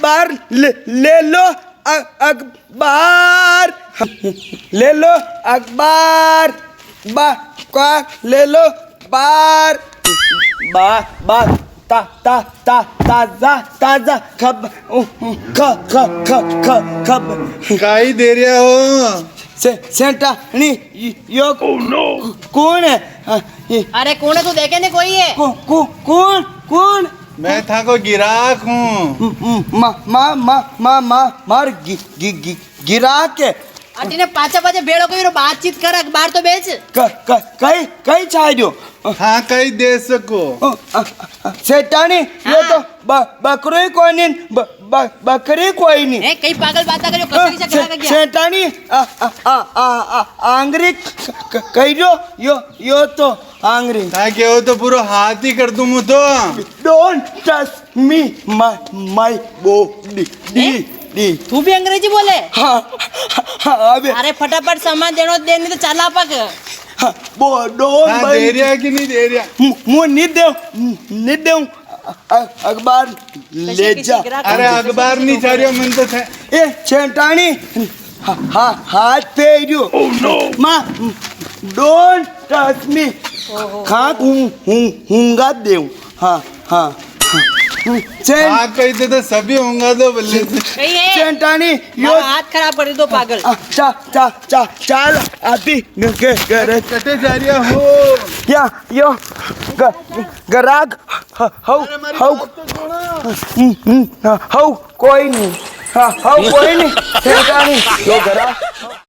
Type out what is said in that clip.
अखबार ले लो अखबार ले लो अखबार का ले लो बार बार ता ता ता ताजा ताजा खब काई दे रहे हो सेंटानी यो कौन है अरे कौन है तू देखे नहीं कोई है कौन मैं था को गिराक हूँ मार गिरा के अटीने पाछा पाछा भेड़ो को बातचीत कर अखबार तो बेच कई छाड़ो हाँ कई दे सको सेठानी ये तो बकरी कोई नहीं बकरी कोई नहीं कई पागल बात करो कसरी से खड़ा कर गया सेठानी आंगरी कहियो यो तो आंगरी हाँ क्या हो तो पूरा हाथ ही कर दूँ तो don't touch me my body तू भी अंग्रेजी बोले हाँ अबे अरे फटाफट सामान देने तो चला पक डोंट हाँ दे रहा कि नहीं दे रहा मुँह नहीं दे अखबार ले जा अरे अखबार नहीं चाह रहा मन तो था ए सेठानी हाथ फेरियो माँ डोंट टच मी खाक हूँगा दे हाँ हाँ कही तो सभी होंगे तो बल्ले सेठानी यो हाथ खराब कर दो पागल चल अभी कटे जा रहा हो या यो गराग हाउ कोई नहीं हाउ कोई नहीं सेठानी यो गराग